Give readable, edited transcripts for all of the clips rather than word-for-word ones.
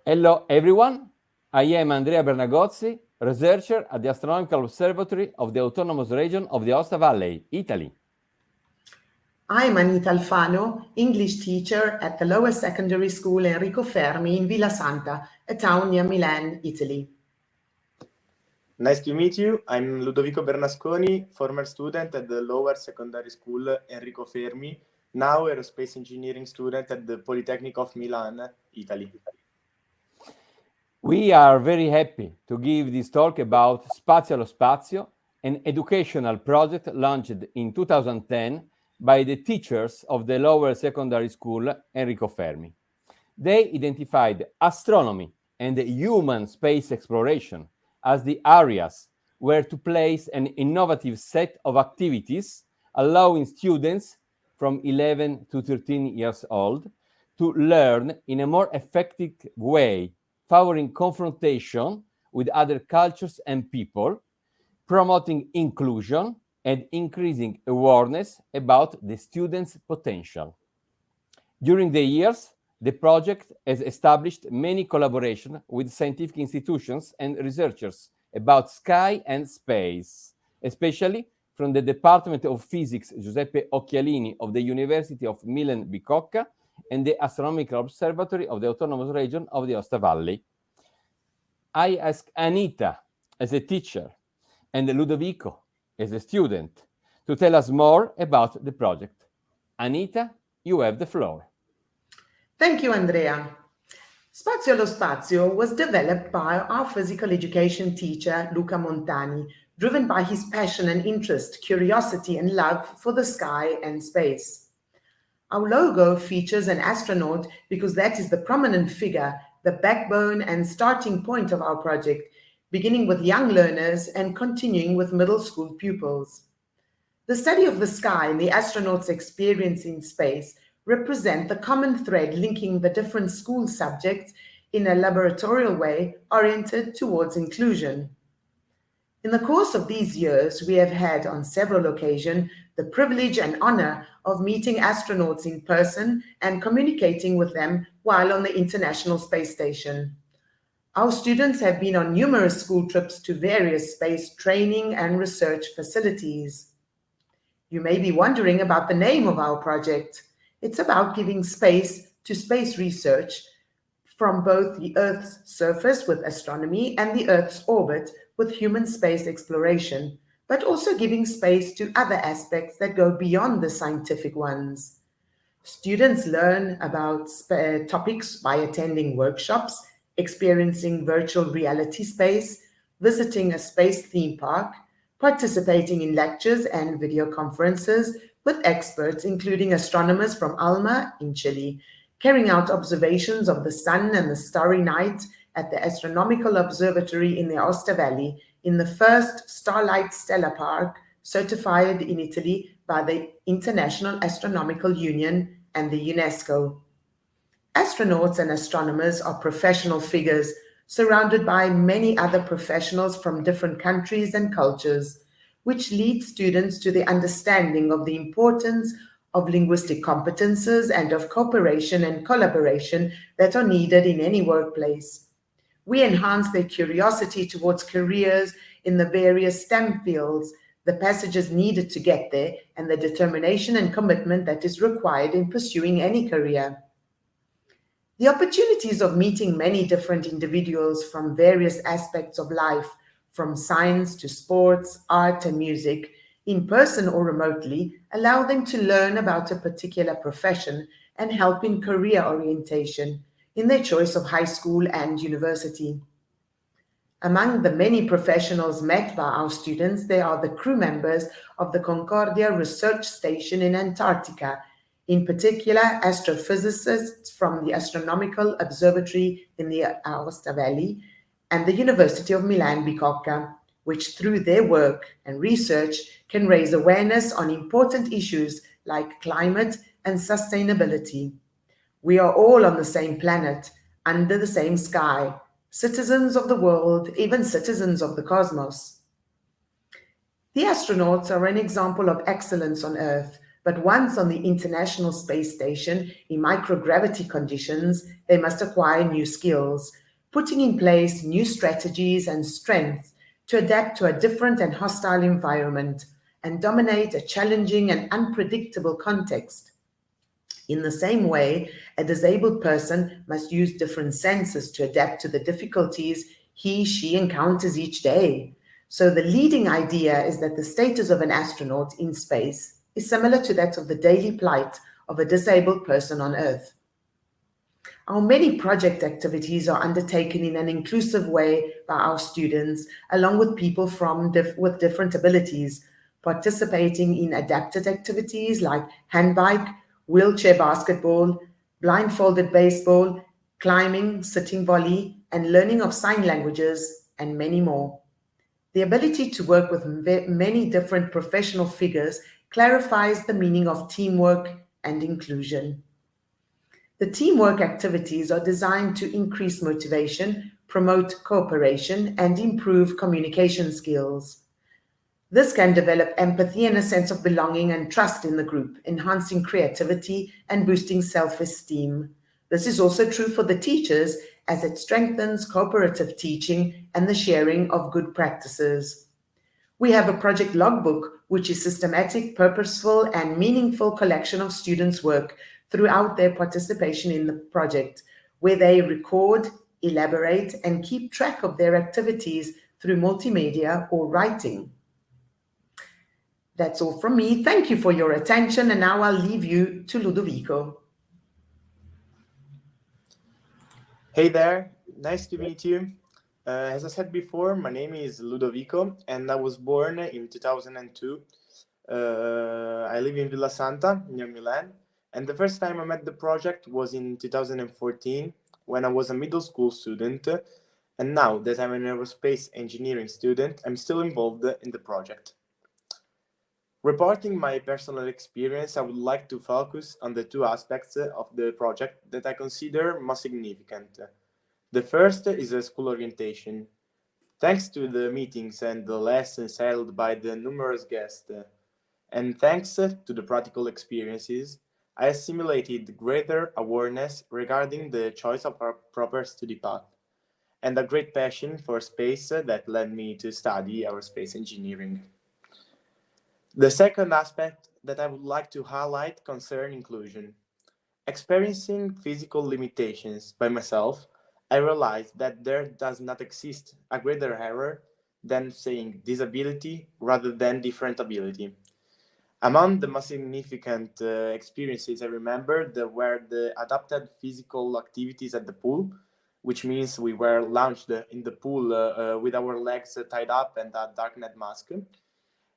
Hello everyone, I am Andrea Bernagozzi, researcher at the Astronomical Observatory of the Autonomous Region of the Aosta Valley, Italy. I'm Anita Alfano, English teacher at the lower secondary school Enrico Fermi in Villasanta, a town near Milan, Italy. Nice to meet you. I'm Ludovico Bernasconi, former student at the lower secondary school Enrico Fermi, now aerospace engineering student at the Polytechnic of Milan, Italy. We are very happy to give this talk about Spazio allo Spazio, an educational project launched in 2010 by the teachers of the lower secondary school Enrico Fermi. They identified astronomy and human space exploration as the areas where to place an innovative set of activities allowing students from 11 to 13 years old to learn in a more effective way, favoring confrontation with other cultures and people, promoting inclusion and increasing awareness about the students' potential. During the years, the project has established many collaborations with scientific institutions and researchers about sky and space, especially from the Department of Physics Giuseppe Occhialini of the University of Milan Bicocca and the Astronomical Observatory of the Autonomous Region of the Aosta Valley. I ask Anita, as a teacher, and Ludovico, as a student, to tell us more about the project. Anita, you have the floor. Thank you, Andrea. Spazio allo Spazio was developed by our physical education teacher, Luca Montani, driven by his passion and interest, curiosity, and love for the sky and space. Our logo features an astronaut because that is the prominent figure, the backbone and starting point of our project, beginning with young learners and continuing with middle school pupils. The study of the sky and the astronaut's experience in space represent the common thread linking the different school subjects in a laboratorial way oriented towards inclusion. In the course of these years, we have had on several occasions the privilege and honor of meeting astronauts in person and communicating with them while on the International Space Station. Our students have been on numerous school trips to various space training and research facilities. You may be wondering about the name of our project. It's about giving space to space research from both the Earth's surface with astronomy and the Earth's orbit with human space exploration, but also giving space to other aspects that go beyond the scientific ones. Students learn about topics by attending workshops, experiencing virtual reality space, visiting a space theme park, participating in lectures and video conferences with experts, including astronomers from Alma in Chile, carrying out observations of the sun and the starry night at the Astronomical Observatory in the Aosta Valley in the first Starlight Stellar Park certified in Italy by the International Astronomical Union and the UNESCO. Astronauts and astronomers are professional figures surrounded by many other professionals from different countries and cultures, which leads students to the understanding of the importance of linguistic competences and of cooperation and collaboration that are needed in any workplace. We enhance their curiosity towards careers in the various STEM fields, the passages needed to get there, and the determination and commitment that is required in pursuing any career. The opportunities of meeting many different individuals from various aspects of life, from science to sports, art, and music, in person or remotely, allow them to learn about a particular profession and help in career orientation in their choice of high school and university. Among the many professionals met by our students, there are the crew members of the Concordia Research Station in Antarctica, in particular astrophysicists from the Astronomical Observatory in the Aosta Valley and the University of Milan Bicocca, which through their work and research can raise awareness on important issues like climate and sustainability. We are all on the same planet, under the same sky, citizens of the world, even citizens of the cosmos. The astronauts are an example of excellence on Earth, But once on the International Space Station in microgravity conditions, they must acquire new skills, putting in place new strategies and strengths to adapt to a different and hostile environment and dominate a challenging and unpredictable context. In the same way, a disabled person must use different senses to adapt to the difficulties she encounters each day. So the leading idea is that the status of an astronaut in space is similar to that of the daily plight of a disabled person on Earth. Our many project activities are undertaken in an inclusive way by our students, along with people with different abilities, participating in adapted activities like handbike, wheelchair basketball, blindfolded baseball, climbing, sitting volley, and learning of sign languages, and many more. The ability to work with many different professional figures clarifies the meaning of teamwork and inclusion. The teamwork activities are designed to increase motivation, promote cooperation, and improve communication skills. This can develop empathy and a sense of belonging and trust in the group, enhancing creativity and boosting self-esteem. This is also true for the teachers as it strengthens cooperative teaching and the sharing of good practices. We have a project logbook, which is systematic, purposeful, and meaningful collection of students' work throughout their participation in the project, where they record, elaborate, and keep track of their activities through multimedia or writing. That's all from me. Thank you for your attention, and now I'll leave you to Ludovico. Hey there, nice to meet you. As I said before, my name is Ludovico, and I was born in 2002. I live in Villasanta, near Milan, and the first time I met the project was in 2014, when I was a middle school student, and now that I'm an aerospace engineering student, I'm still involved in the project. Reporting my personal experience, I would like to focus on the two aspects of the project that I consider most significant. The first is a school orientation. Thanks to the meetings and the lessons held by the numerous guests, and thanks to the practical experiences, I assimilated greater awareness regarding the choice of a proper study path, and a great passion for space that led me to study aerospace engineering. The second aspect that I would like to highlight concerns inclusion. Experiencing physical limitations by myself, I realized that there does not exist a greater error than saying disability rather than different ability. Among the most significant experiences I remember were the adapted physical activities at the pool, which means we were launched in the pool with our legs tied up and a darknet mask,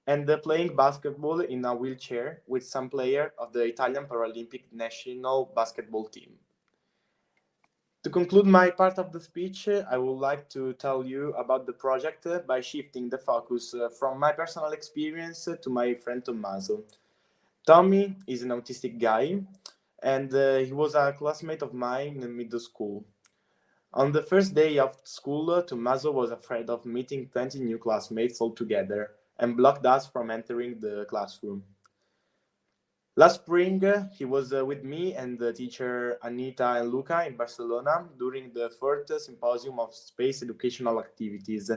and playing basketball in a wheelchair with some player of the Italian Paralympic national basketball team. To conclude my part of the speech, I would like to tell you about the project by shifting the focus from my personal experience to my friend Tommaso. Tommy is an autistic guy, and he was a classmate of mine in middle school. On the first day of school, Tommaso was afraid of meeting 20 new classmates altogether and blocked us from entering the classroom. Last spring, he was with me and the teacher Anita and Luca in Barcelona during the fourth symposium of space educational activities,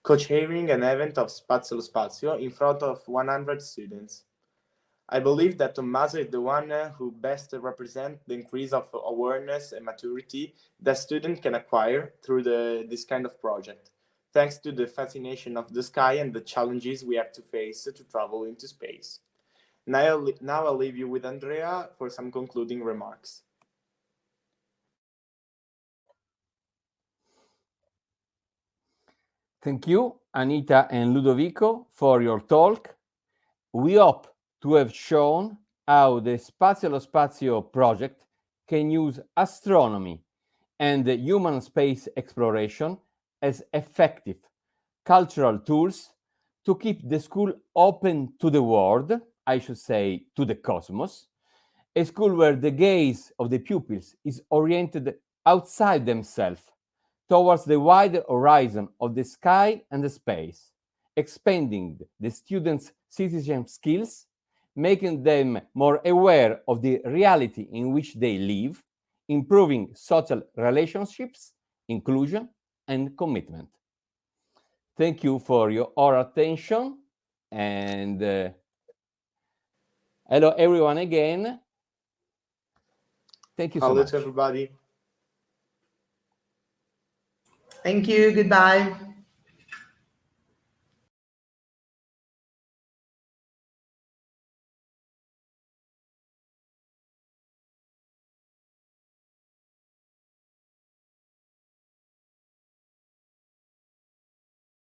co-chairing an event of Spazio in front of 100 students. I believe that Tommaso is the one who best represents the increase of awareness and maturity that students can acquire through this kind of project, thanks to the fascination of the sky and the challenges we have to face to travel into space. Now I'll leave you with Andrea for some concluding remarks. Thank you, Anita and Ludovico, for your talk. We hope to have shown how the Spazio allo Spazio project can use astronomy and human space exploration as effective cultural tools to keep the school open to the world, I should say to the cosmos, a school where the gaze of the pupils is oriented outside themselves, towards the wider horizon of the sky and the space, expanding the students' citizenship skills, making them more aware of the reality in which they live, improving social relationships, inclusion, and commitment. Thank you for your attention, and hello everyone again. Thank you so much. Hello to everybody. Thank you. Goodbye.